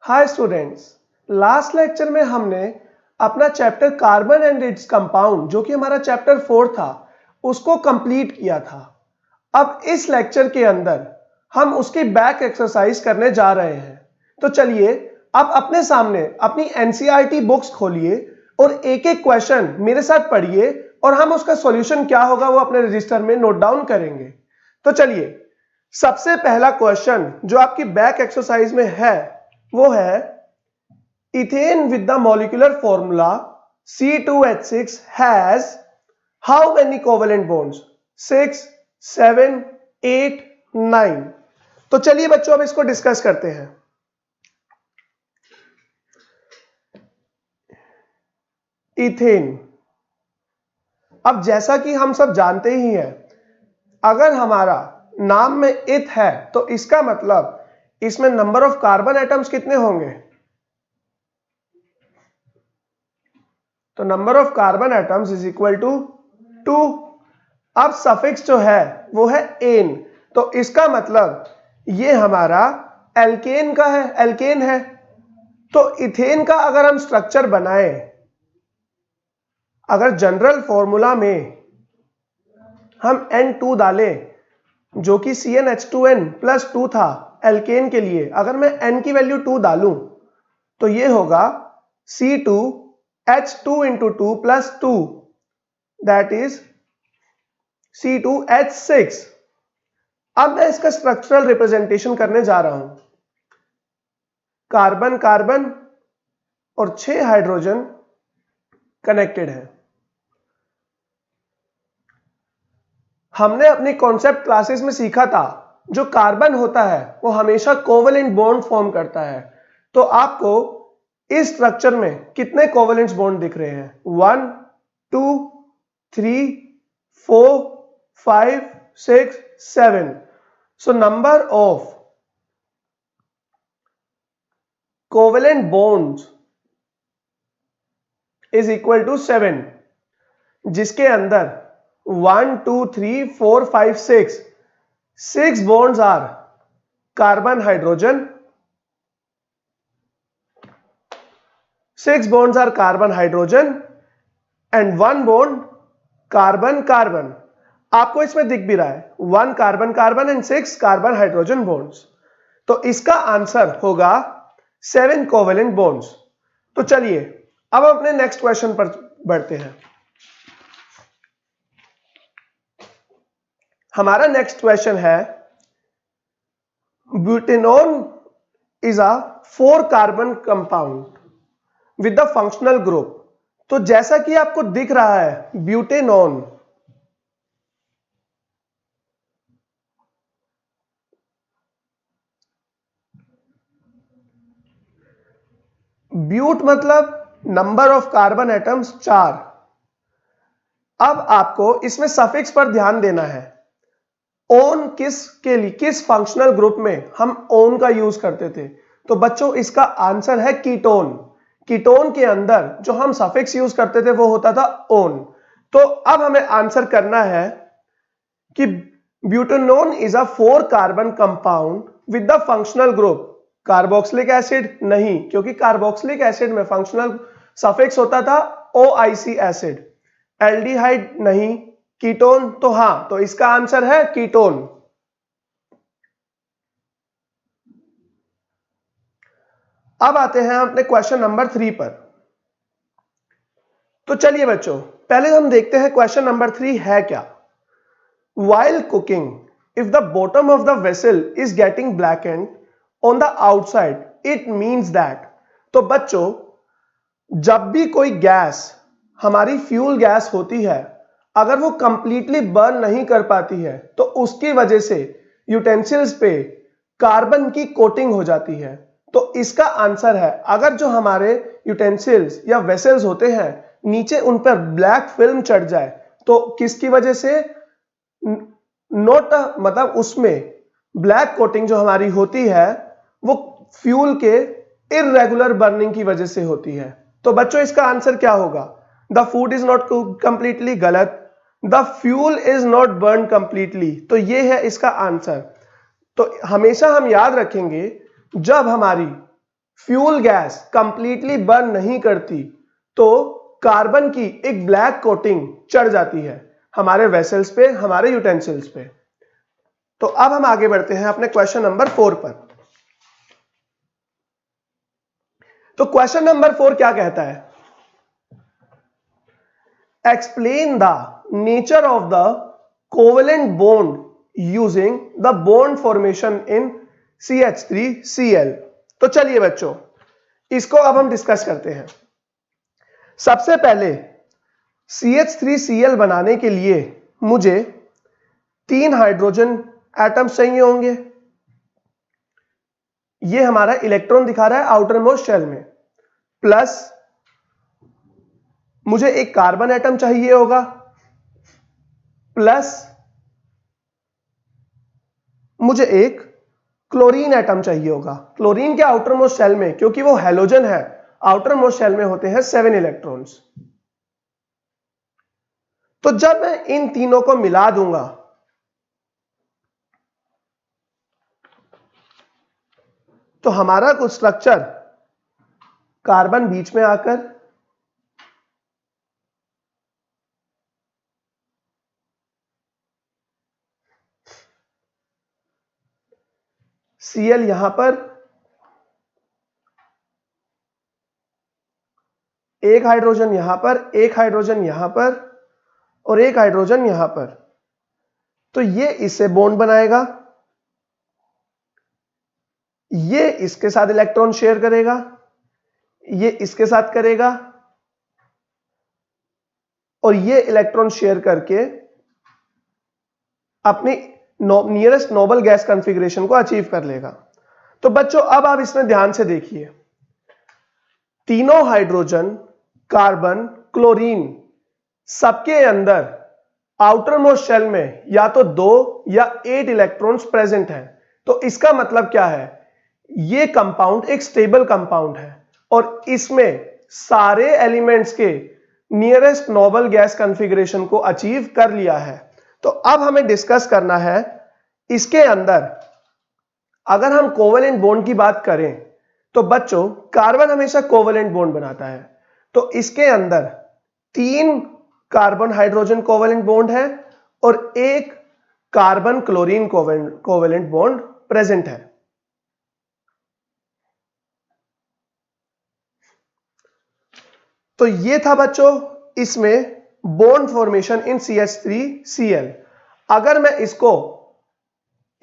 Hi students, last lecture में हमने अपना chapter carbon and its compound जो कि हमारा चैप्टर 4 था उसको कंप्लीट किया था। अब इस लेक्चर के अंदर हम उसकी बैक एक्सरसाइज करने जा रहे हैं। तो चलिए आप अपने सामने अपनी एनसीईआरटी बुक्स खोलिए और एक एक क्वेश्चन मेरे साथ पढ़िए और हम उसका सॉल्यूशन क्या होगा वो अपने रजिस्टर में नोट डाउन करेंगे। तो चलिए सबसे पहला क्वेश्चन जो आपकी बैक एक्सरसाइज में है वो है ethane with the molecular formula C2H6 has how many covalent bonds? 6, 7, 8, 9। तो चलिए बच्चों अब इसको डिस्कस करते हैं। इथेन, अब जैसा कि हम सब जानते ही हैं, अगर हमारा नाम में इथ है तो इसका मतलब इसमें नंबर ऑफ कार्बन एटम्स कितने होंगे? तो number of carbon atoms is equal to 2। अब सफिक्स जो है वो है एन, तो इसका मतलब ये हमारा एल्केन का है, एल्केन है। तो इथेन का अगर हम स्ट्रक्चर बनाएं, अगर जनरल फॉर्मूला में हम N2 डालें जो कि CnH2n प्लस 2 था एल्केन के लिए, अगर मैं N की वैल्यू 2 डालूं तो ये होगा C2H2 into 2 plus 2, that is C2H6। अब मैं इसका स्ट्रक्चरल रिप्रेजेंटेशन करने जा रहा हूं। कार्बन कार्बन और 6 हाइड्रोजन कनेक्टेड है। हमने अपनी कॉन्सेप्ट क्लासेस में सीखा था जो कार्बन होता है वो हमेशा कोवेलेंट बॉन्ड फॉर्म करता है। तो आपको इस स्ट्रक्चर में कितने कोवेलेंट बॉन्ड दिख रहे हैं? 1, 2, 3, 4, 5, 6, 7। So number of covalent bonds is equal to 7, जिसके अंदर 1, 2, 3, 4, 5, 6 bonds are carbon hydrogen, 6 bonds are carbon hydrogen and 1 bond carbon carbon। आपको इसमें दिख भी रहा है 1 carbon carbon and 6 carbon hydrogen bonds. तो इसका आंसर होगा 7 कोवेलेंट बॉन्ड्स। तो चलिए अब अपने नेक्स्ट क्वेश्चन पर बढ़ते हैं। हमारा नेक्स्ट क्वेश्चन है butanone is a 4 carbon compound with the functional group. तो जैसा कि आपको दिख रहा है ब्यूटेनॉन, ब्यूट मतलब नंबर ऑफ कार्बन एटम्स 4। अब आपको इसमें सफिक्स पर ध्यान देना है। ओन किसके लिए, किस फंक्शनल ग्रुप में हम ओन का यूज करते थे? तो बच्चों इसका आंसर है कीटोन। कीटोन के अंदर जो हम सफिक्स यूज करते थे वो होता था ओन। तो अब हमें आंसर करना है कि butanone is a 4 carbon compound with the functional group carboxylic acid नहीं, क्योंकि कार्बोक्सिलिक एसिड में फंक्शनल सफिक्स होता था OIC एसिड। एल्डिहाइड नहीं, कीटोन तो हां, तो इसका आंसर है कीटोन। अब आते हैं अपने क्वेश्चन नंबर 3 पर। तो चलिए बच्चों पहले हम देखते हैं क्वेश्चन नंबर 3 है क्या। While cooking, if the bottom of the vessel is getting blackened on the outside, it means that। तो बच्चों जब भी कोई गैस हमारी फ्यूल गैस होती है, अगर वो कंप्लीटली बर्न नहीं कर पाती है तो उसकी वजह से यूटेंसिल्स पे कार्बन की कोटिंग हो जाती है। तो इसका आंसर है, अगर जो हमारे यूटेंसिल्स या वेसल्स होते हैं नीचे उन पर ब्लैक फिल्म चढ़ जाए तो किसकी वजह से? नोट मतलब उसमें ब्लैक कोटिंग जो हमारी होती है वो फ्यूल के इररेगुलर बर्निंग की वजह से होती है। तो बच्चों इसका आंसर क्या होगा? The food is not completely, गलत। The fuel is not burn completely, तो ये है इसका आंसर। तो हमेशा हम याद रखेंगे जब हमारी फ्यूल गैस कंप्लीटली बर्न नहीं करती तो कार्बन की एक ब्लैक कोटिंग चढ़ जाती है हमारे वेसल्स पे, हमारे यूटेंसिल्स पे। तो अब हम आगे बढ़ते हैं अपने क्वेश्चन नंबर 4 पर। तो क्वेश्चन नंबर 4 क्या कहता है? Explain the nature of the covalent bond using the bond formation in CH3Cl। तो चलिए बच्चों, इसको अब हम डिस्कस करते हैं। सबसे पहले CH3Cl बनाने के लिए मुझे 3 हाइड्रोजन एटम्स चाहिए होंगे। ये हमारा इलेक्ट्रॉन दिखा रहा है आउटर मोस्ट शेल में, प्लस मुझे एक कार्बन एटम चाहिए होगा, प्लस मुझे एक क्लोरीन एटम चाहिए होगा। क्लोरीन के आउटर मोस्ट शेल में, क्योंकि वो हैलोजन है, आउटर मोस्ट शेल में होते हैं 7 इलेक्ट्रॉन्स। तो जब मैं इन तीनों को मिला दूंगा तो हमारा कुछ स्ट्रक्चर कार्बन बीच में आकर Cl यहां पर, एक हाइड्रोजन यहां पर, एक हाइड्रोजन यहां पर और एक हाइड्रोजन यहां पर। तो ये इससे बॉन्ड बनाएगा, ये इसके साथ इलेक्ट्रॉन शेयर करेगा, ये इसके साथ करेगा और ये इलेक्ट्रॉन शेयर करके अपनी नियरेस्ट नोबल गैस कॉन्फ़िगरेशन को अचीव कर लेगा। तो बच्चों अब आप इसमें ध्यान से देखिए, तीनों हाइड्रोजन, कार्बन, क्लोरीन, सबके अंदर आउटर मोस्ट शेल में या तो 2 या 8 इलेक्ट्रॉन्स प्रेजेंट हैं। तो इसका मतलब क्या है? ये कंपाउंड एक स्टेबल कंपाउंड है और इसमें सारे एलिमेंट्स के नियरेस्ट नोबल गैस कॉन्फ़िगरेशन को अचीव कर लिया है। तो अब हमें डिस्कस करना है इसके अंदर, अगर हम कोवेलेंट बॉन्ड की बात करें तो बच्चों कार्बन हमेशा कोवेलेंट बॉन्ड बनाता है। तो इसके अंदर 3 कार्बन हाइड्रोजन कोवेलेंट बॉन्ड है और एक carbon chlorine covalent bond present है। तो ये था बच्चों इसमें बॉन्ड फॉर्मेशन इन CH3Cl। अगर मैं इसको,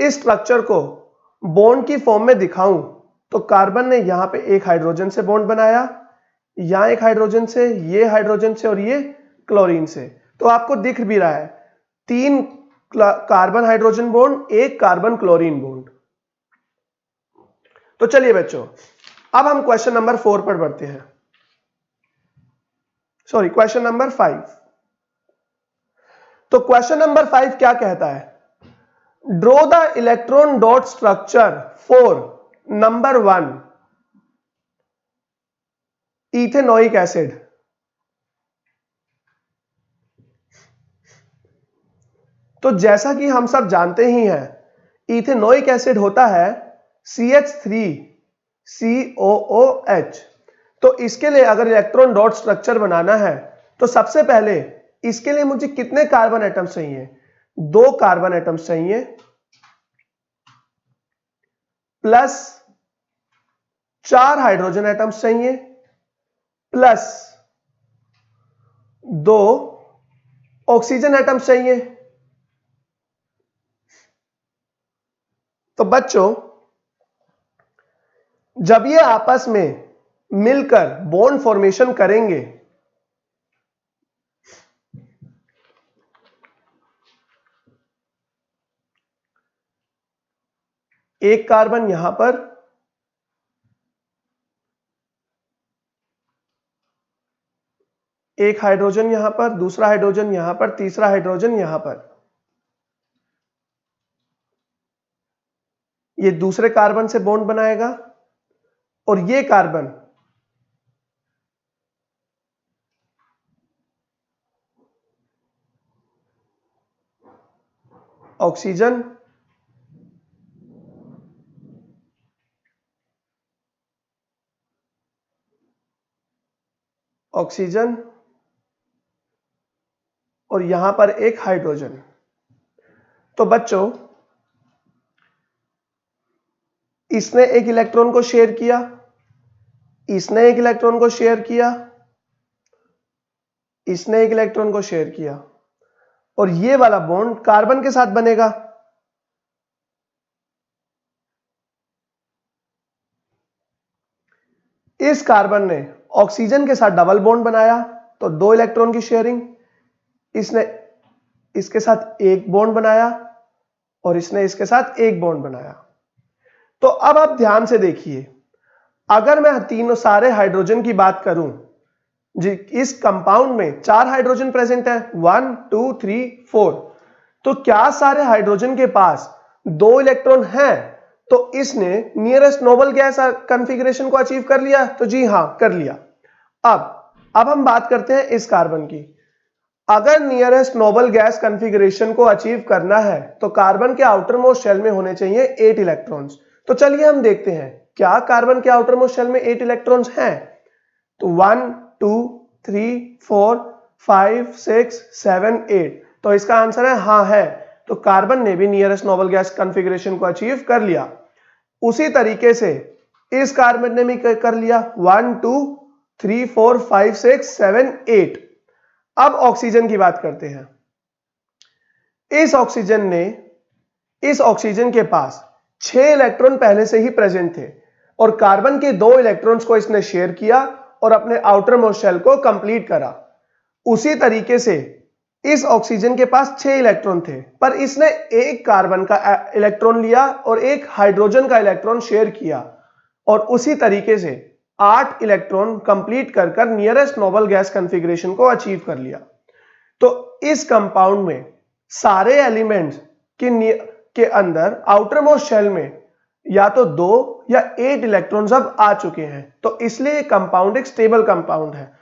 इस स्ट्रक्चर को बॉन्ड की फॉर्म में दिखाऊं तो कार्बन ने यहां पे एक हाइड्रोजन से बॉन्ड बनाया, यहां एक हाइड्रोजन से, ये हाइड्रोजन से और ये क्लोरीन से। तो आपको दिख भी रहा है 3 कार्बन हाइड्रोजन बॉन्ड, एक कार्बन क्लोरीन बॉन्ड। तो चलिए बच्चों अब हम क्वेश्चन नंबर 4 पर बढ़ते हैं, सॉरी क्वेश्चन नंबर 5। तो क्वेश्चन नंबर 5 क्या कहता है? Draw the electron dot structure for number 1 ethanoic acid. तो जैसा कि हम सब जानते ही हैं, इथेनोइक एसिड होता है CH3COOH। तो इसके लिए अगर इलेक्ट्रॉन डॉट स्ट्रक्चर बनाना है तो सबसे पहले इसके लिए मुझे कितने कार्बन एटम्स चाहिए? 2 कार्बन एटम्स चाहिए, प्लस 4 हाइड्रोजन एटम्स चाहिए, प्लस 2 ऑक्सीजन एटम्स चाहिए। तो बच्चों जब ये आपस में मिलकर बॉन्ड फॉर्मेशन करेंगे एक कार्बन यहां पर, एक हाइड्रोजन यहां पर, दूसरा हाइड्रोजन यहां पर, तीसरा हाइड्रोजन यहां पर, ये दूसरे कार्बन से बॉन्ड बनाएगा और ये कार्बन ऑक्सीजन, ऑक्सीजन और यहां पर एक हाइड्रोजन। तो बच्चों इसने एक इलेक्ट्रॉन को शेयर किया, इसने एक इलेक्ट्रॉन को शेयर किया, इसने एक इलेक्ट्रॉन को शेयर किया और ये वाला बॉन्ड कार्बन के साथ बनेगा। इस कार्बन ने ऑक्सीजन के साथ डबल बॉन्ड बनाया तो 2 इलेक्ट्रॉन की शेयरिंग, इसने इसके साथ एक बॉन्ड बनाया और इसने इसके साथ एक बॉन्ड बनाया। तो अब आप ध्यान से देखिए, अगर मैं तीनों सारे हाइड्रोजन की बात करूं जी, इस कंपाउंड में 4 हाइड्रोजन प्रेजेंट है, 1 2 3 4। तो क्या सारे हाइड्रोजन के पास 2 इलेक्ट्रॉन हैं? तो इसने नियरेस्ट नोबल गैस कॉन्फ़िगरेशन को अचीव कर लिया। तो जी हां, कर लिया। अब हम बात करते हैं इस कार्बन की। अगर नियरेस्ट नोबल गैस कॉन्फ़िगरेशन को अचीव करना है तो कार्बन के आउटर मोस्ट शेल में होने चाहिए 8 इलेक्ट्रॉन्स। तो चलिए हम देखते हैं क्या कार्बन के आउटर मोस्ट शेल में 8 इलेक्ट्रॉन्स हैं। तो 1 2 3 4 5 6 7 8। तो इसका आंसर है हां है। तो कार्बन ने भी नियरेस्ट नोबल गैस कॉन्फ़िगरेशन को अचीव कर लिया। उसी तरीके से इस कार्बन ने भी कर लिया, 1 2 3 4 5 6 7 8। अब ऑक्सीजन की बात करते हैं। इस ऑक्सीजन के पास 6 इलेक्ट्रॉन पहले से ही प्रेजेंट थे और कार्बन के 2 इलेक्ट्रॉन्स को इसने शेयर किया और अपने आउटर मोस्ट शेल को कंप्लीट करा। उसी तरीके से इस ऑक्सीजन के पास 6 इलेक्ट्रॉन थे, पर इसने एक कार्बन का इलेक्ट्रॉन लिया और एक हाइड्रोजन का इलेक्ट्रॉन शेयर किया और उसी तरीके से 8 इलेक्ट्रॉन कंप्लीट कर नियरेस्ट नोबल गैस कॉन्फ़िगरेशन को अचीव कर लिया। तो इस कंपाउंड में सारे एलिमेंट्स के अंदर आउटर मोस्ट शेल में या तो 2 या 8 इलेक्ट्रॉन्स अब आ चुके हैं। तो इसलिए ये कंपाउंड एक स्टेबल कंपाउंड है।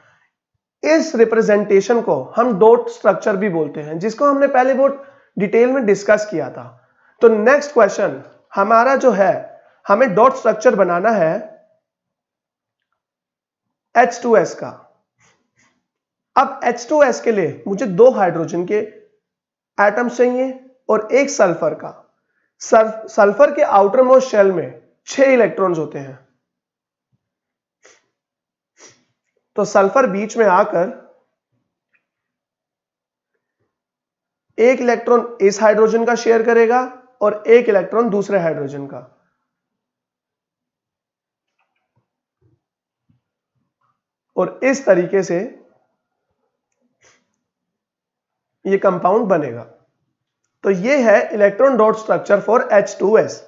इस रिप्रेजेंटेशन को हम डॉट स्ट्रक्चर भी बोलते हैं, जिसको हमने पहले बहुत डिटेल में डिस्कस किया था। तो नेक्स्ट क्वेश्चन हमारा जो है, हमें डॉट स्ट्रक्चर बनाना है H2S का। अब H2S के लिए मुझे 2 हाइड्रोजन के एटम्स चाहिए और एक सल्फर का। सल्फर के आउटर मोस्ट शेल में 6 इलेक्ट्रॉन्स होते हैं। तो सल्फर बीच में आकर एक इलेक्ट्रॉन इस हाइड्रोजन का शेयर करेगा और एक इलेक्ट्रॉन दूसरे हाइड्रोजन का। और इस तरीके से ये कंपाउंड बनेगा। तो ये है electron dot structure for H2S।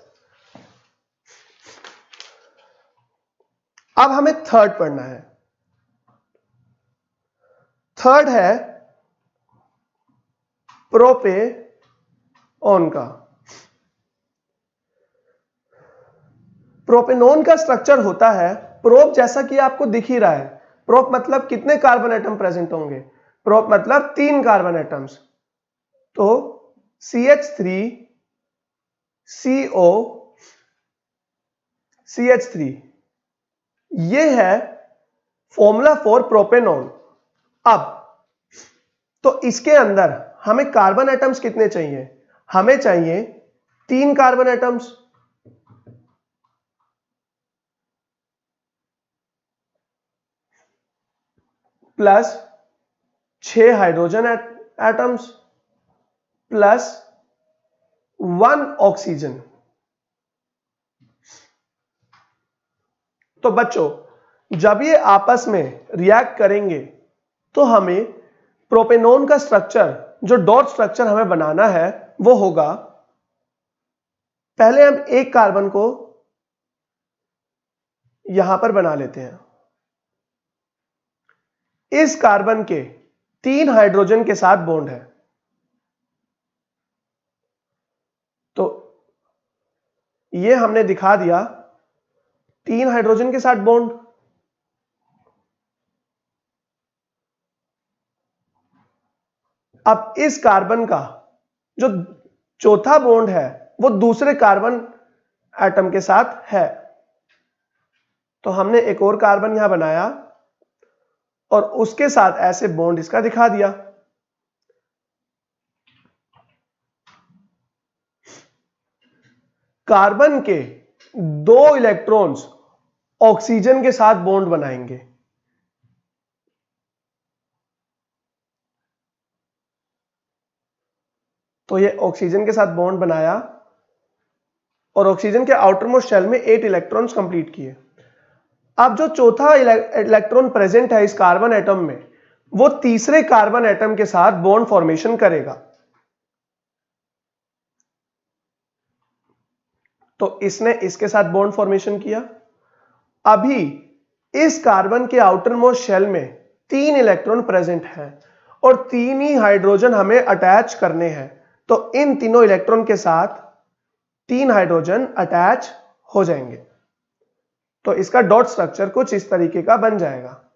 अब हमें थर्ड पढ़ना है। थर्ड है प्रोपेनॉन का। प्रोपेनॉन का स्ट्रक्चर होता है प्रोप, जैसा कि आपको दिख ही रहा है। प्रोप मतलब कितने कार्बन एटम प्रेजेंट होंगे? प्रोप मतलब 3 कार्बन एटम्स। तो CH3 CO CH3, ये है फॉर्मूला फॉर प्रोपेनॉन। अब तो इसके अंदर हमें कार्बन एटम्स कितने चाहिए? हमें चाहिए 3 carbon atoms plus 6 hydrogen atoms plus 1 oxygen. तो बच्चों जब ये आपस में रिएक्ट करेंगे तो हमें प्रोपेनॉन का स्ट्रक्चर, जो डॉट स्ट्रक्चर हमें बनाना है, वो होगा, पहले हम एक कार्बन को यहां पर बना लेते हैं। इस कार्बन के 3 हाइड्रोजन के साथ बॉन्ड है। तो ये हमने दिखा दिया 3 हाइड्रोजन के साथ बॉन्ड। अब इस कार्बन का जो चौथा बॉन्ड है वो दूसरे कार्बन एटम के साथ है। तो हमने एक और कार्बन यहां बनाया और उसके साथ ऐसे बॉन्ड इसका दिखा दिया। कार्बन के 2 इलेक्ट्रॉन्स ऑक्सीजन के साथ बॉन्ड बनाएंगे। तो ये ऑक्सीजन के साथ बॉन्ड बनाया और ऑक्सीजन के आउटर मोस्ट शेल में 8 इलेक्ट्रॉन्स कंप्लीट किए। अब जो चौथा इलेक्ट्रॉन प्रेजेंट है इस कार्बन एटम में, वो तीसरे कार्बन एटम के साथ बॉन्ड फॉर्मेशन करेगा। तो इसने इसके साथ बॉन्ड फॉर्मेशन किया। अभी इस कार्बन के आउटर मोस्ट शेल में 3 इलेक्ट्रॉन प्रेजेंट हैं और 3 ही हाइड्रोजन हमें अटैच करने हैं। तो इन तीनों इलेक्ट्रॉन के साथ 3 हाइड्रोजन अटैच हो जाएंगे। तो इसका डॉट स्ट्रक्चर कुछ इस तरीके का बन जाएगा।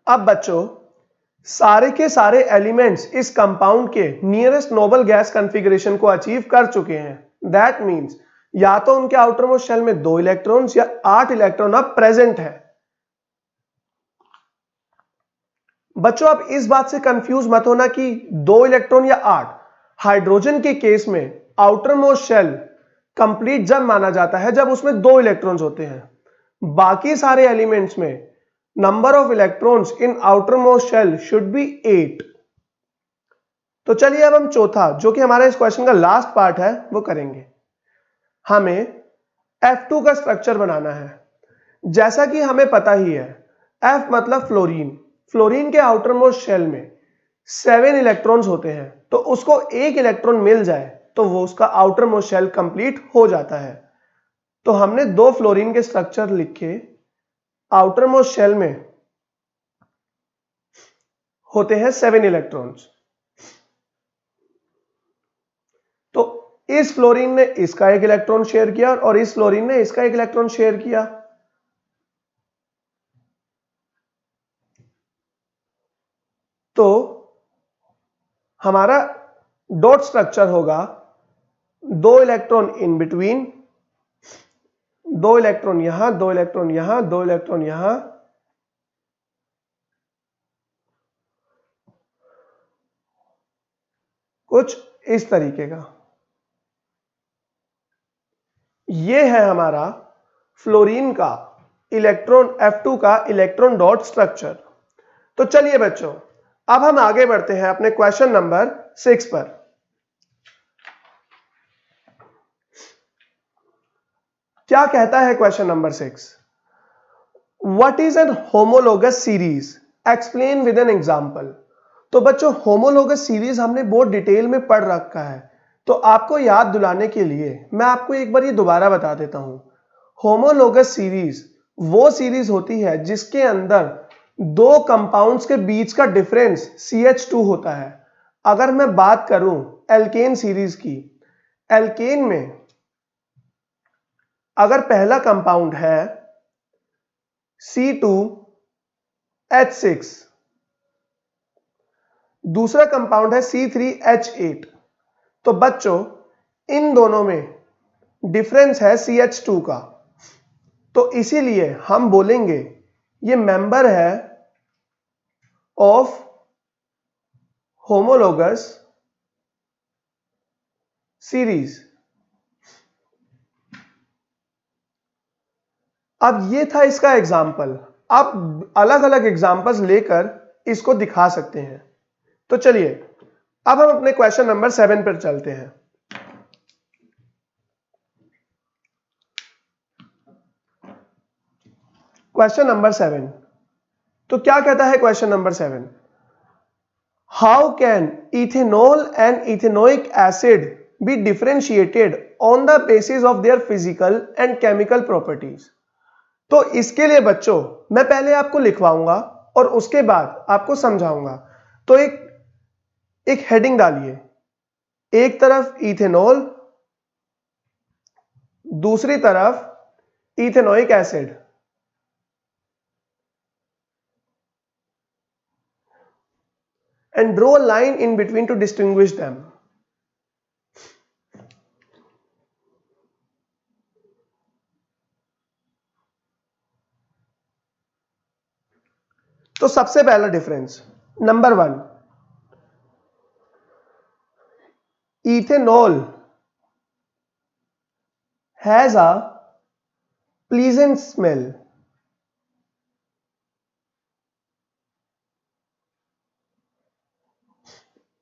अब बच्चों, सारे के सारे एलिमेंट्स इस कंपाउंड के नियरेस्ट नोबल गैस कॉन्फ़िगरेशन को अचीव कर चुके हैं। दैट मींस या तो उनके आउटर मोस्ट शेल में 2 इलेक्ट्रॉन्स या 8 इलेक्ट्रॉन अब प्रेजेंट है। बच्चों, आप इस बात से कंफ्यूज मत होना कि 2 इलेक्ट्रॉन या 8। हाइड्रोजन के केस में आउटर मोस्ट शेल कंप्लीट जब माना जाता है जब उसमें 2 इलेक्ट्रॉन्स होते हैं। बाकी सारे एलिमेंट्स में number of electrons in outer most shell should be 8। तो चलिए अब हम चौथा, जो कि हमारा इस क्वेश्चन का लास्ट पार्ट है, वो करेंगे। हमें F2 का स्ट्रक्चर बनाना है। जैसा कि हमें पता ही है, F मतलब फ्लोरीन। फ्लोरीन के आउटर मोस्ट शेल में 7 इलेक्ट्रॉन्स होते हैं। तो उसको एक इलेक्ट्रॉन मिल जाए तो वो उसका आउटर मोस्ट शेल कंप्लीट हो जाता है। तो हमने 2 फ्लोरीन के स्ट्रक्चर लिखे। आउटर मोस्ट शेल में होते हैं 7 इलेक्ट्रॉन्स। तो इस फ्लोरीन ने इसका एक इलेक्ट्रॉन शेयर किया और इस फ्लोरीन ने इसका एक इलेक्ट्रॉन शेयर किया। तो हमारा डॉट स्ट्रक्चर होगा 2 इलेक्ट्रॉन इन बिटवीन, 2 इलेक्ट्रॉन यहां, 2 इलेक्ट्रॉन यहां, 2 इलेक्ट्रॉन यहां, कुछ इस तरीके का। यह है हमारा फ्लोरीन का इलेक्ट्रॉन F2 का इलेक्ट्रॉन डॉट स्ट्रक्चर। तो चलिए बच्चों, अब हम आगे बढ़ते हैं अपने क्वेश्चन नंबर 6 पर। क्या कहता है question number 6? What is an homologous series? Explain with an example. तो बच्चों, होमोलोगस सीरीज हमने बहुत डिटेल में पढ़ रखा है। तो आपको याद दिलाने के लिए मैं आपको एक बार ये दोबारा बता देता हूं। होमोलोगस सीरीज वो सीरीज होती है जिसके अंदर 2 कंपाउंड्स के बीच का डिफरेंस CH2 होता है। अगर मैं बात करूं एल्केन सीरीज की, एल्केन में अगर पहला कंपाउंड है C2H6, दूसरा कंपाउंड है C3H8, तो बच्चों इन दोनों में डिफरेंस है CH2 का। तो इसीलिए हम बोलेंगे ये मेंबर है ऑफ होमोलोगस सीरीज। अब ये था इसका एग्जाम्पल। अब अलग अलग एग्जाम्पल्स लेकर इसको दिखा सकते हैं। तो चलिए अब हम अपने क्वेश्चन नंबर 7 पर चलते हैं। Question number 7। तो क्या कहता है question number 7? How can ethanol and ethanoic acid B differentiated on the basis of their physical and chemical properties? तो इसके लिए बच्चों मैं पहले आपको लिखवाऊंगा और उसके बाद आपको समझाऊंगा। तो एक हेडिंग डालिए। एक तरफ इथेनॉल, दूसरी तरफ ethanoic acid. and draw a line in between to distinguish them. तो सबसे पहला difference number 1, ethanol has a pleasant smell.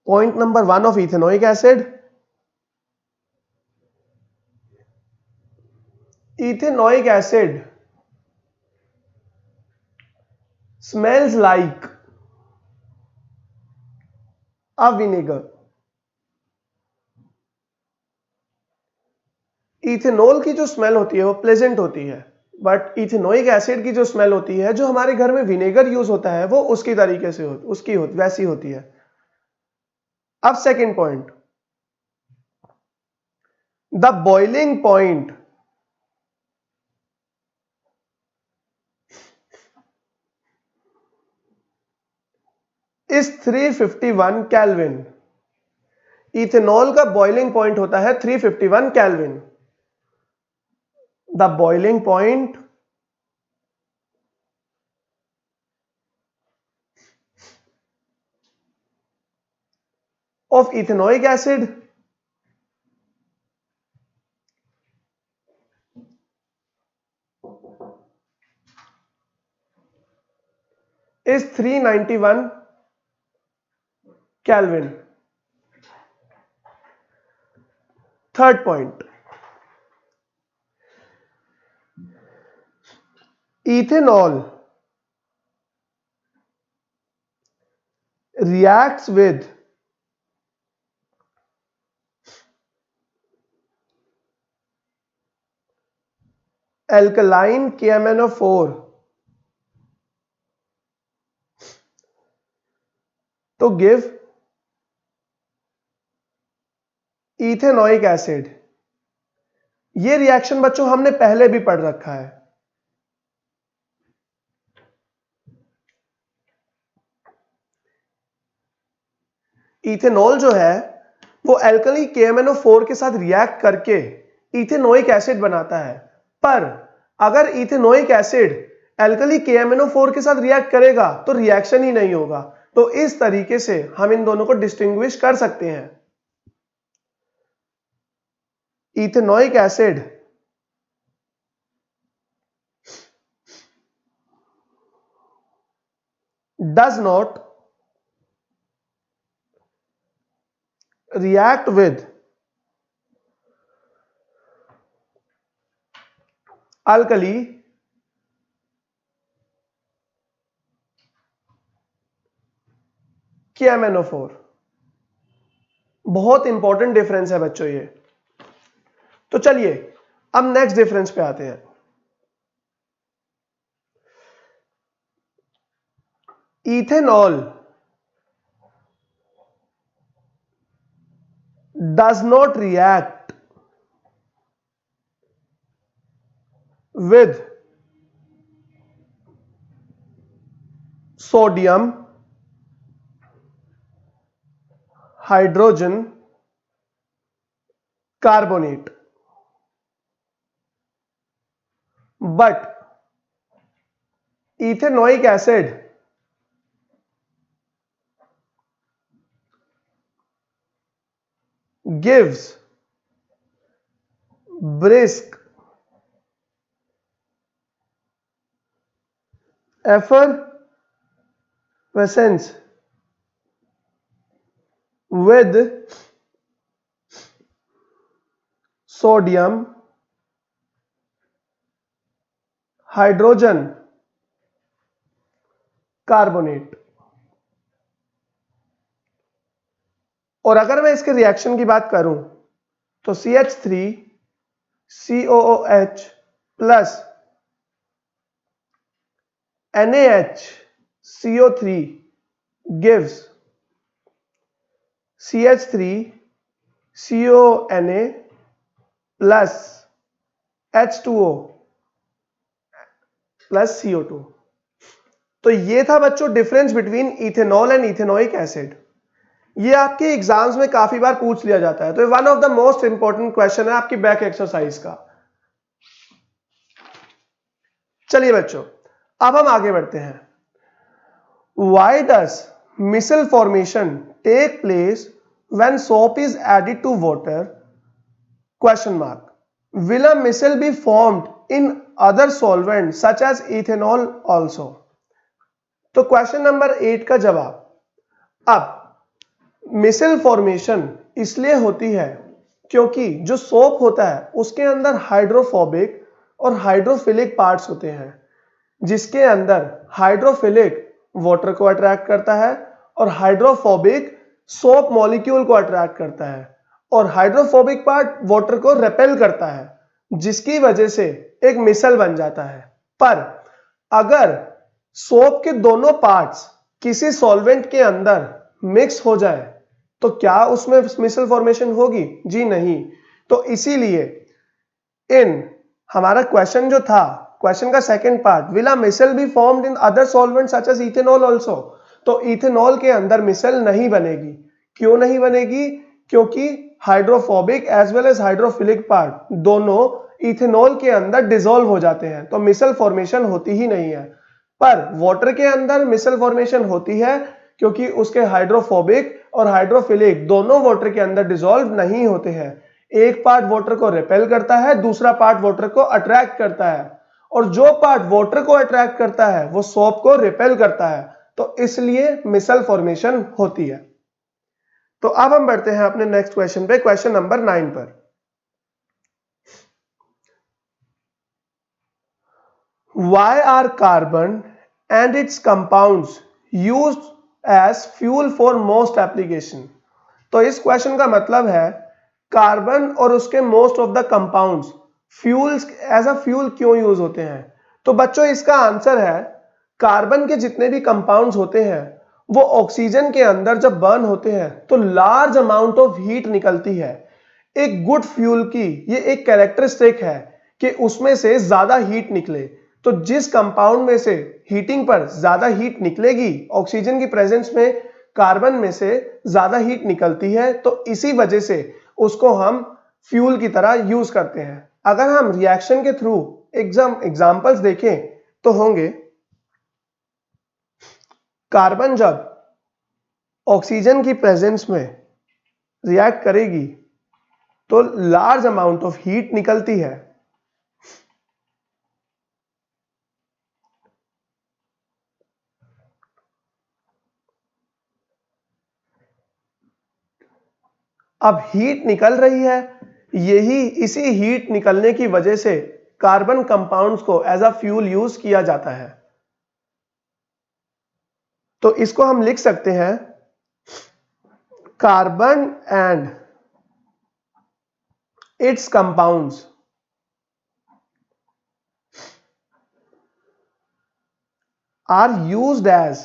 Point number 1 of ethanoic acid. Ethanoic acid smells like a vinegar. Ethanol की जो smell होती है वो pleasant होती है, बट इथेनोइक एसिड की जो स्मेल होती है, जो हमारे घर में विनेगर यूज होता है, वो उसकी तरीके से वैसी होती है। अब second point, the boiling point is 351 kelvin. Ethanol का बॉइलिंग पॉइंट होता है 351 kelvin. The boiling point of ethanoic acid is 391 Kelvin. Third point, ethanol reacts with alkaline KMnO4 to give ethanoic acid। ये रिएक्शन बच्चों हमने पहले भी पढ़ रखा है। इथेनॉल जो है वो एल्कली KMnO4 के साथ रिएक्ट करके इथेनोइक एसिड बनाता है, पर अगर इथेनोइक एसिड एल्कली KMnO4 के साथ रिएक्ट करेगा तो रिएक्शन ही नहीं होगा। तो इस तरीके से हम इन दोनों को डिस्टिंग्विश कर सकते हैं। Ethanoic acid does not react with alkali KMnO4। बहुत इंपॉर्टेंट डिफरेंस है बच्चों ये। तो चलिए अब नेक्स्ट डिफरेंस पे आते हैं। Ethanol does not react with sodium, hydrogen carbonate, but ethanoic acid gives brisk effervescence with sodium, hydrogen carbonate। और अगर मैं इसके रिएक्शन की बात करूं तो CH3COOH plus NaHCO3 gives CH3CONa plus H2O plus CO2। तो ये था बच्चों difference between ethanol and ethanoic acid. ये आपके एग्जाम्स में काफी बार पूछ लिया जाता है, तो one of the most important question है आपकी बैक एक्सरसाइज का। चलिए बच्चों, अब हम आगे बढ़ते हैं। Why does micelle formation take place when soap is added to water? Question mark. Will a micelle be formed in other solvents such as ethanol also? तो क्वेश्चन नंबर 8 का जवाब, अब मिसेल फॉर्मेशन इसलिए होती है क्योंकि जो सोप होता है उसके अंदर हाइड्रोफोबिक और हाइड्रोफिलिक पार्ट्स होते हैं, जिसके अंदर हाइड्रोफिलिक वाटर को अट्रैक्ट करता है और हाइड्रोफोबिक सोप मॉलिक्यूल को अट्रैक्ट करता है, और हाइड्रोफोबिक पार्ट वाटर को रिपेल करता है, जिसकी वजह से एक मिसल बन जाता है। पर अगर सोप के दोनों पार्ट्स किसी सॉल्वेंट के अंदर मिक्स हो जाए तो क्या उसमें मिसल फॉर्मेशन होगी? जी नहीं। तो इसीलिए इन हमारा क्वेश्चन जो था, क्वेश्चन का second part, will a micelle be formed in other solvent such as ethanol also, तो इथेनॉल के अंदर मिसल नहीं बनेगी। क्यों नहीं बनेगी? क्योंकि hydrophobic as well as hydrophilic part दोनों इथेनॉल के अंदर डिसॉल्व हो जाते हैं, तो मिसल फॉर्मेशन होती ही नहीं है। पर वाटर के अंदर मिसल फॉर्मेशन होती है क्योंकि उसके हाइड्रोफोबिक और हाइड्रोफिलिक दोनों वाटर के अंदर डिसॉल्व नहीं होते हैं। एक पार्ट वाटर को रिपेल करता है, दूसरा पार्ट वाटर को अट्रैक्ट करता है, और जो पार्ट वाटर को अट्रैक्ट करता है वो सोप को रिपेल करता है, तो इसलिए मिसल फॉर्मेशन होती है। तो अब हम बढ़ते हैं अपने नेक्स्ट क्वेश्चन पे, क्वेश्चन नंबर 9 पर। Why are carbon and its compounds used as fuel for most application? तो इस क्वेश्चन का मतलब है कार्बन और उसके most of the compounds fuels as a fuel क्यों यूज होते हैं? तो बच्चों इसका आंसर है, कार्बन के जितने भी कंपाउंड्स होते हैं वो ऑक्सीजन के अंदर जब बर्न होते हैं तो लार्ज अमाउंट ऑफ हीट निकलती है। एक गुड फ्यूल की ये एक कैरेक्टरिस्टिक है कि उसमें से ज्यादा हीट निकले। तो जिस कंपाउंड में से हीटिंग पर ज्यादा हीट निकलेगी, ऑक्सीजन की प्रेजेंस में कार्बन में से ज्यादा हीट निकलती है, तो इसी वजह से उसको हम फ्यूल की तरह यूज करते हैं। अगर हम रिएक्शन के थ्रू एग्जांपल्स देखें तो होंगे, कार्बन जब ऑक्सीजन की प्रेजेंस में रिएक्ट करेगी तो लार्ज अमाउंट ऑफ हीट निकलती है। अब हीट निकल रही है, यही इसी हीट निकलने की वजह से कार्बन कंपाउंड्स को एज अ फ्यूल यूज किया जाता है। तो इसको हम लिख सकते हैं, carbon and its compounds are used as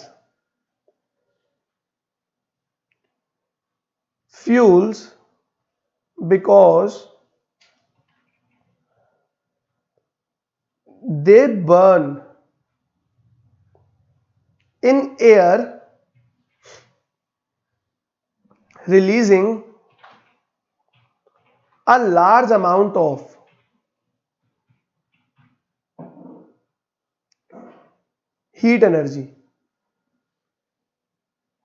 fuels because they burn in air, releasing a large amount of heat energy।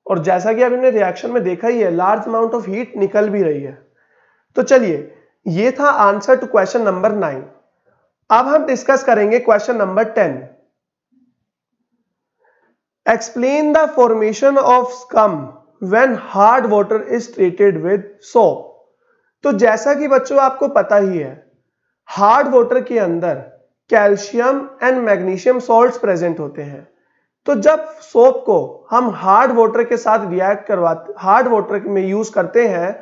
और जैसा कि अभी हमने रिएक्शन में देखा ही है, लार्ज अमाउंट ऑफ हीट निकल भी रही है। तो चलिए, ये था आंसर टू क्वेश्चन नंबर 9। अब हम डिस्कस करेंगे question number 10। Explain the formation of scum when hard water is treated with soap. तो जैसा कि बच्चों आपको पता ही है, हार्ड वाटर के अंदर calcium and magnesium salts present होते हैं। तो जब सोप को हम हार्ड वाटर के साथ रिएक्ट करवाते, हार्ड वाटर में यूज करते हैं,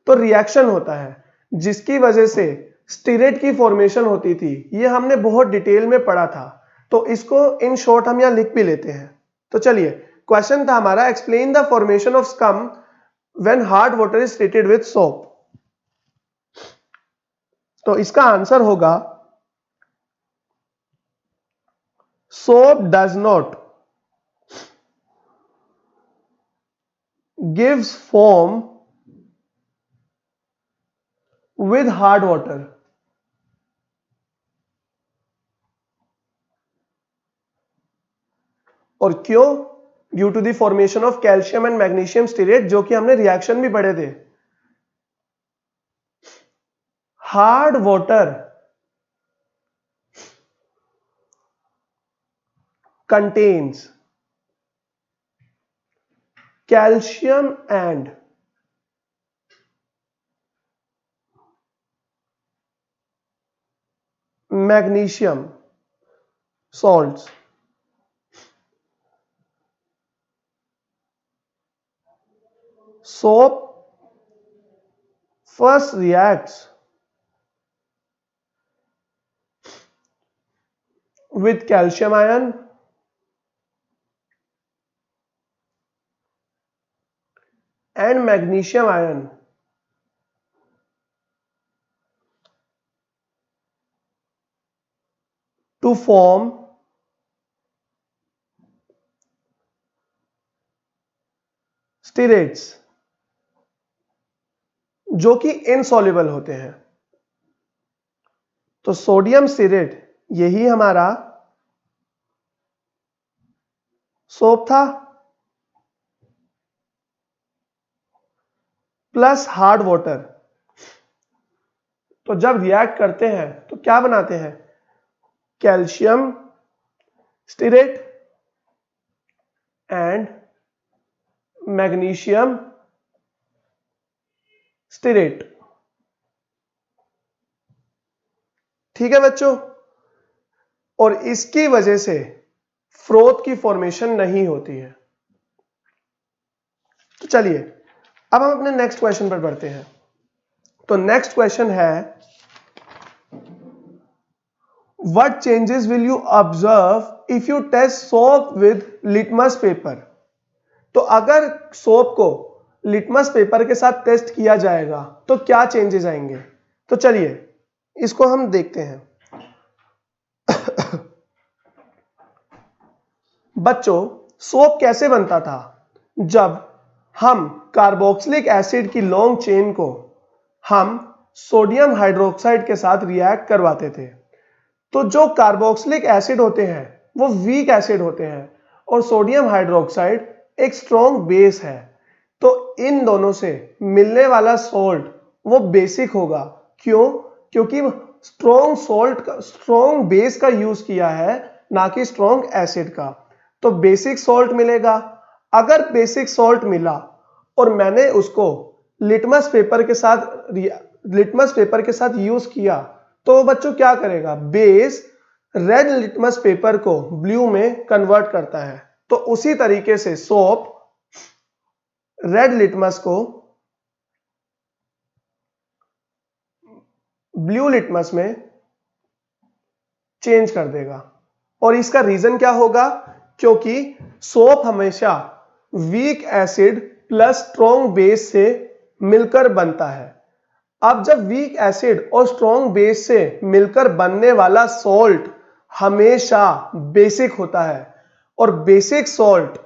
तो रिएक्शन होता है जिसकी वजह से स्टीरेट की फॉर्मेशन होती थी। ये हमने बहुत डिटेल में पढ़ा था, तो इसको इन शॉर्ट हम यहां लिख भी लेते हैं। तो चलिए, क्वेश्चन था हमारा, explain the formation of scum when hard water is treated with soap. तो इसका आंसर होगा, soap does not gives foam with hard water. और क्यों? Due to the formation of calcium and magnesium stearate, जो कि हमने रिएक्शन भी पढ़े थे. Hard water contains calcium and magnesium salts. Soap first reacts with calcium ion and magnesium ion to form स्टीरेट्स, जो कि इनसॉल्युबल होते हैं. तो सोडियम स्टीरेट यही हमारा सोप था, प्लस हार्ड वाटर. तो जब रिएक्ट करते हैं तो क्या बनाते हैं? Calcium stearate and magnesium stearate. ठीक है बच्चों. और इसकी वजह से फ्रोथ की फॉर्मेशन नहीं होती है. तो चलिए अब हम अपने नेक्स्ट क्वेश्चन पर बढ़ते हैं. तो नेक्स्ट क्वेश्चन है, what changes will you observe if you test soap with litmus paper? तो अगर सोप को लिटमस पेपर के साथ टेस्ट किया जाएगा तो क्या चेंजेस आएंगे? तो चलिए इसको हम देखते हैं. बच्चों, सोप कैसे बनता था? जब हम कार्बोक्सिलिक एसिड की लॉन्ग चेन को हम सोडियम हाइड्रोक्साइड के साथ रिएक्ट करवाते थे. तो जो कार्बोक्सिलिक एसिड होते हैं वो वीक एसिड होते हैं और सोडियम हाइड्रोक्साइड एक स्ट्रॉन्ग बेस है. तो इन दोनों से मिलने वाला सॉल्ट वो बेसिक होगा. क्यों? क्योंकि स्ट्रॉन्ग बेस का यूज किया है, ना कि स्ट्रॉन्ग एसिड का. तो बेसिक सॉल्ट मिलेगा. अगर बेसिक सॉल्ट मिला और मैंने उसको लिटमस पेपर के साथ यूज किया, तो बच्चों क्या करेगा? बेस रेड लिटमस पेपर को ब्लू में कन्वर्ट करता है. तो उसी तरीके से सोप रेड लिटमस को ब्लू लिटमस में चेंज कर देगा. और इसका रीजन क्या होगा? क्योंकि सोप हमेशा weak acid plus strong base से मिलकर बनता है. अब जब वीक एसिड और स्ट्रॉन्ग बेस से मिलकर बनने वाला सॉल्ट हमेशा बेसिक होता है और बेसिक सॉल्ट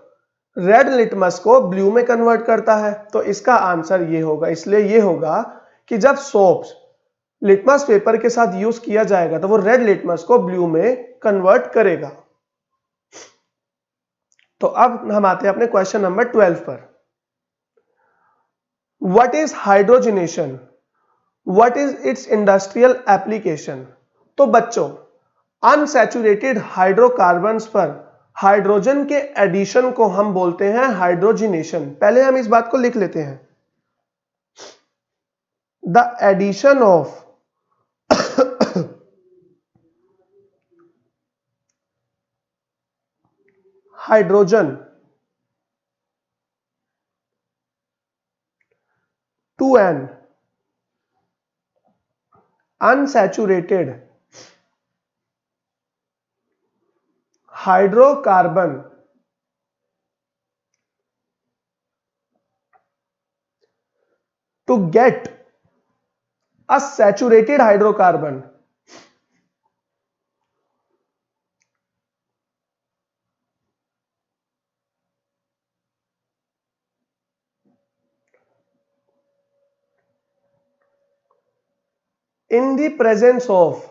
रेड लिटमस को ब्लू में कन्वर्ट करता है. तो इसका आंसर ये होगा. इसलिए ये होगा कि जब सोप्स लिटमस पेपर के साथ यूज किया जाएगा तो वो रेड लिटमस को ब्लू में कन्वर्ट करेगा. तो अब हम आते हैं अपने क्वेश्चन नंबर 12 पर. What is hydrogenation? What is it's industrial application? तो बच्चों, अनसैचुरेटेड हाइड्रोकार्बन्स पर हाइड्रोजन के एडिशन को हम बोलते हैं हाइड्रोजनेशन. पहले हम इस बात को लिख लेते हैं. The addition of hydrogen to an unsaturated hydrocarbon to get a saturated hydrocarbon in the presence of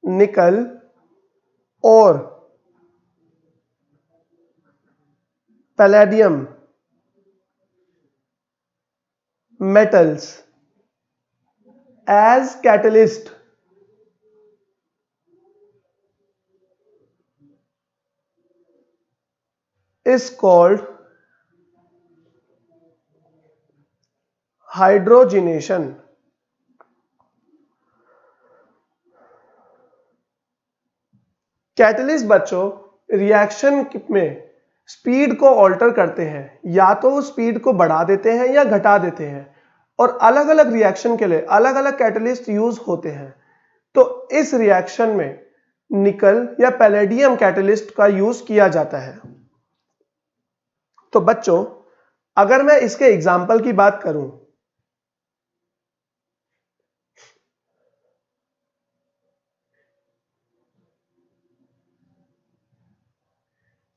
nickel or palladium metals as catalyst is called hydrogenation. Catalyst बच्चों रिएक्शन में स्पीड को ऑल्टर करते हैं, या तो वो स्पीड को बढ़ा देते हैं या घटा देते हैं, और अलग अलग रिएक्शन के लिए अलग अलग कैटलिस्ट यूज होते हैं। तो इस रिएक्शन में निकल या पैलेडियम कैटलिस्ट का यूज किया जाता है। तो बच्चों अगर मैं इसके एग्जाम्पल की बात करूं,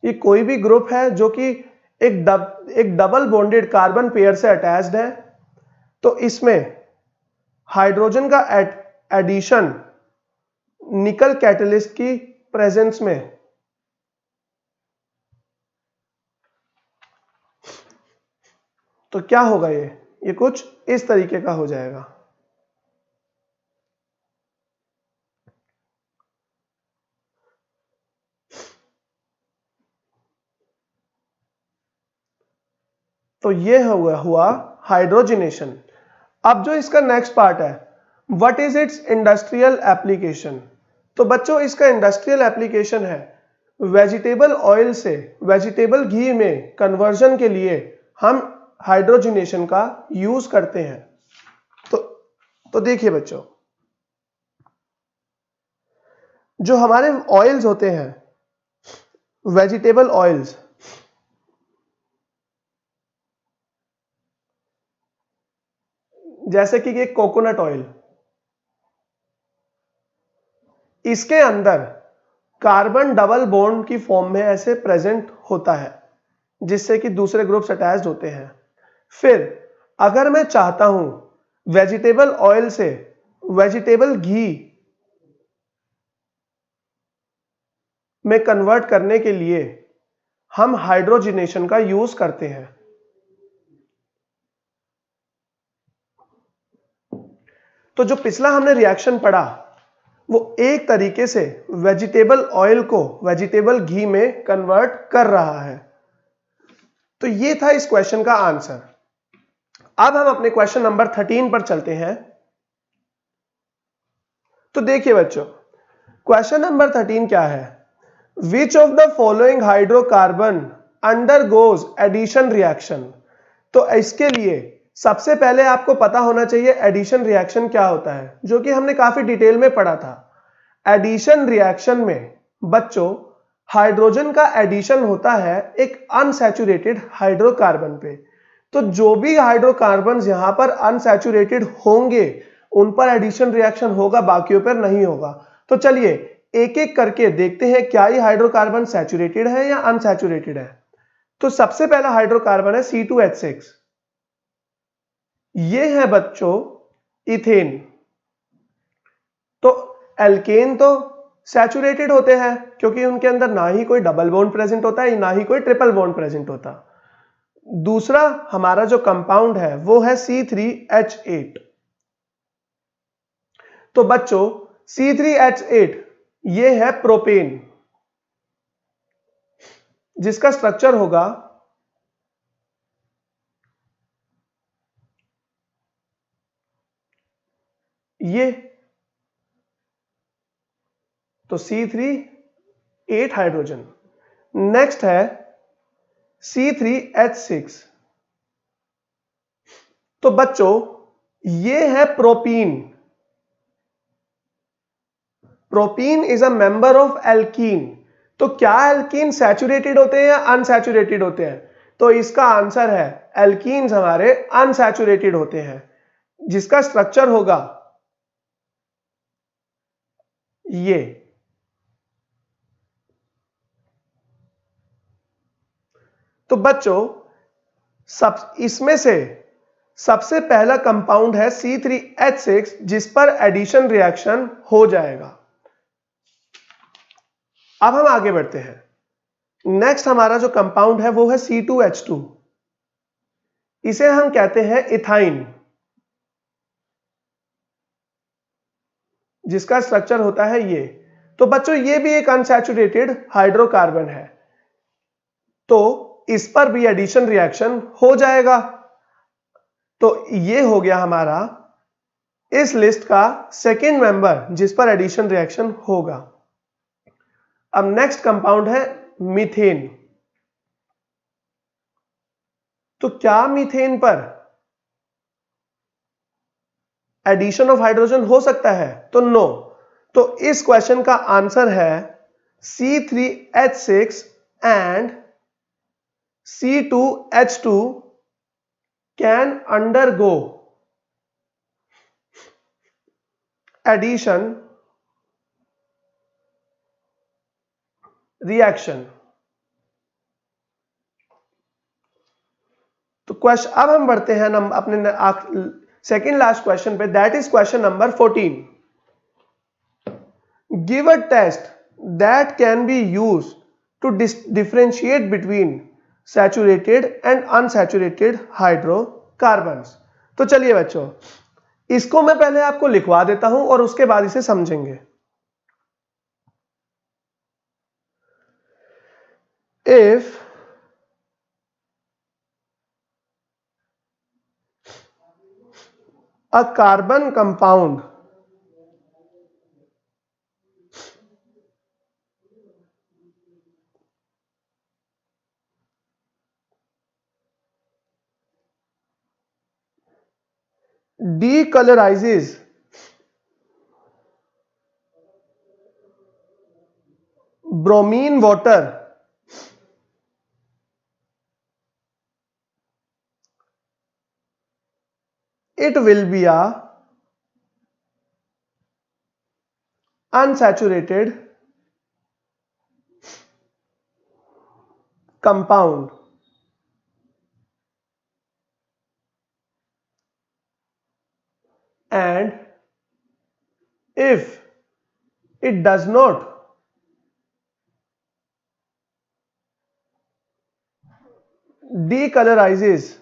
ये कोई भी ग्रुप है जो कि एक डबल बॉन्डेड कार्बन पेयर से अटैच्ड है, तो इसमें हाइड्रोजन का एडिशन निकल कैटलिस्ट की प्रेजेंस में तो क्या होगा, ये कुछ इस तरीके का हो जाएगा। तो ये हुआ हाइड्रोजनेशन। अब जो इसका नेक्स्ट पार्ट है, what is it's industrial application. तो बच्चों इसका इंडस्ट्रियल एप्लीकेशन है वेजिटेबल ऑयल से वेजिटेबल घी में कन्वर्जन के लिए हम हाइड्रोजनेशन का यूज करते हैं। तो देखिए बच्चों, जो हमारे ऑयल्स होते हैं वेजिटेबल ऑयल्स, जैसे कि कोकोनट ऑयल, इसके अंदर कार्बन डबल बॉन्ड की फॉर्म में ऐसे प्रेजेंट होता है जिससे कि दूसरे ग्रुप्स अटैच्ड होते हैं। फिर अगर मैं चाहता हूं वेजिटेबल ऑयल से वेजिटेबल घी में कन्वर्ट करने के लिए हम हाइड्रोजनेशन का यूज करते हैं। तो जो पिछला हमने रिएक्शन पढ़ा वो एक तरीके से वेजिटेबल ऑयल को वेजिटेबल घी में कन्वर्ट कर रहा है। तो ये था इस क्वेश्चन का आंसर। अब हम अपने क्वेश्चन नंबर 13 पर चलते हैं। तो देखिए बच्चों, क्वेश्चन नंबर 13 क्या है, which of the following hydrocarbon undergoes addition reaction. तो इसके लिए सबसे पहले आपको पता होना चाहिए एडिशन रिएक्शन क्या होता है, जो कि हमने काफी डिटेल में पढ़ा था। एडिशन रिएक्शन में बच्चों हाइड्रोजन का एडिशन होता है एक अनसैचुरेटेड हाइड्रोकार्बन पे। तो जो भी हाइड्रोकार्बन यहां पर अनसैचुरेटेड होंगे उन पर एडिशन रिएक्शन होगा, बाकियों पर नहीं होगा। तो चलिए एक एक करके देखते हैं क्या ये हाइड्रोकार्बन सैचुरेटेड है या अनसैचुरेटेड है। तो सबसे पहला हाइड्रोकार्बन है C2H6। ये है बच्चों इथेन। तो एल्केन तो सैचुरेटेड होते हैं क्योंकि उनके अंदर ना ही कोई डबल बॉन्ड प्रेजेंट होता है ना ही कोई ट्रिपल बॉन्ड प्रेजेंट होता। दूसरा हमारा जो कंपाउंड है वो है C3H8। तो बच्चों C3H8 ये है प्रोपेन, जिसका स्ट्रक्चर होगा ये, तो C3 8 हाइड्रोजन। नेक्स्ट है C3H6। तो बच्चों ये है propene. Propene is a member of alkene. तो क्या एल्कीन सैचुरेटेड होते हैं या अनसैचुरेटेड होते हैं? तो इसका आंसर है एल्कीन्स हमारे अनसैचुरेटेड होते हैं, जिसका स्ट्रक्चर होगा ये। तो बच्चों इसमें से सबसे पहला कंपाउंड है C3H6 जिस पर एडिशन रिएक्शन हो जाएगा। अब हम आगे बढ़ते हैं। नेक्स्ट हमारा जो कंपाउंड है वो है C2H2, इसे हम कहते हैं इथाइन, जिसका स्ट्रक्चर होता है ये। तो बच्चों ये भी एक अनसैचुरेटेड हाइड्रोकार्बन है, तो इस पर भी एडिशन रिएक्शन हो जाएगा। तो ये हो गया हमारा इस लिस्ट का सेकेंड मेंबर जिस पर एडिशन रिएक्शन होगा। अब नेक्स्ट कंपाउंड है मीथेन। तो क्या मीथेन पर एडिशन ऑफ हाइड्रोजन हो सकता है? तो नो। तो इस क्वेश्चन का आंसर है C3H6 and C2H2 can undergo addition reaction. तो क्वेश्चन अब हम बढ़ते हैं अपने सेकेंड लास्ट क्वेश्चन पे, that is question number 14। Give a test that can be used to differentiate between saturated and unsaturated hydrocarbons. तो चलिए बच्चों, इसको मैं पहले आपको लिखवा देता हूं और उसके बाद इसे समझेंगे। If a carbon compound decolorizes bromine water it will be a unsaturated compound. And if it does not decolorizes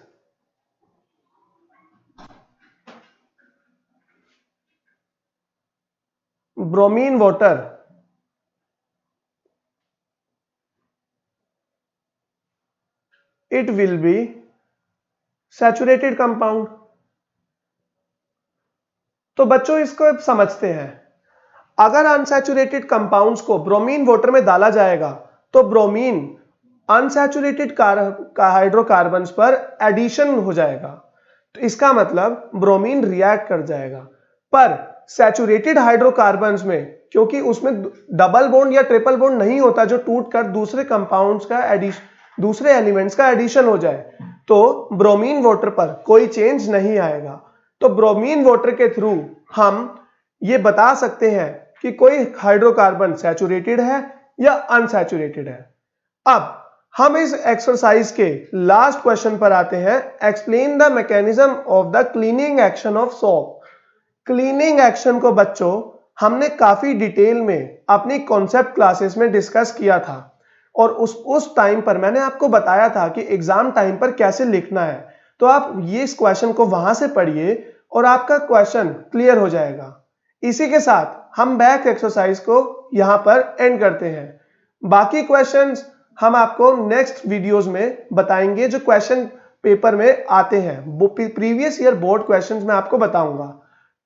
bromine water, it will be saturated compound. तो बच्चों इसको अब समझते हैं। अगर अनसैचुरेटेड कंपाउंड्स को ब्रोमीन वाटर में डाला जाएगा तो ब्रोमीन अनसैचुरेटेड हाइड्रोकार्बन्स पर एडिशन हो जाएगा, तो इसका मतलब ब्रोमीन रिएक्ट कर जाएगा। पर सैचुरेटेड हाइड्रोकार्बन्स में क्योंकि उसमें डबल बॉन्ड या ट्रिपल बॉन्ड नहीं होता जो टूटकर दूसरे कंपाउंड्स का दूसरे एलिमेंट्स का एडिशन हो जाए, तो ब्रोमीन वाटर पर कोई चेंज नहीं आएगा। तो ब्रोमीन वाटर के थ्रू हम ये बता सकते हैं कि कोई हाइड्रोकार्बन सैचुरेटेड है या अनसैचुरेटेड है। अब हम इस एक्सरसाइज के लास्ट क्वेश्चन पर आते हैं। Explain the mechanism of the cleaning action of soap. Cleaning action को बच्चों हमने काफी डिटेल में अपनी कॉन्सेप्ट क्लासेस में डिस्कस किया था और उस टाइम पर मैंने आपको बताया था कि एग्जाम टाइम पर कैसे लिखना है। तो आप ये इस क्वेश्चन को वहां से पढ़िए और आपका क्वेश्चन क्लियर हो जाएगा। इसी के साथ हम बैक एक्सरसाइज को यहां पर एंड करते हैं। बाकी क्वेश्चंस हम आपको नेक्स्ट वीडियोस में बताएंगे जो क्वेश्चन पेपर में आते हैं, वो प्रीवियस ईयर बोर्ड क्वेश्चंस मैं आपको बताऊंगा।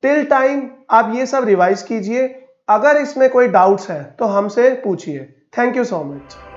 टिल टाइम आप ये सब रिवाइज कीजिए। अगर इसमें कोई डाउट्स हैं तो हमसे पूछिए। Thank you so much.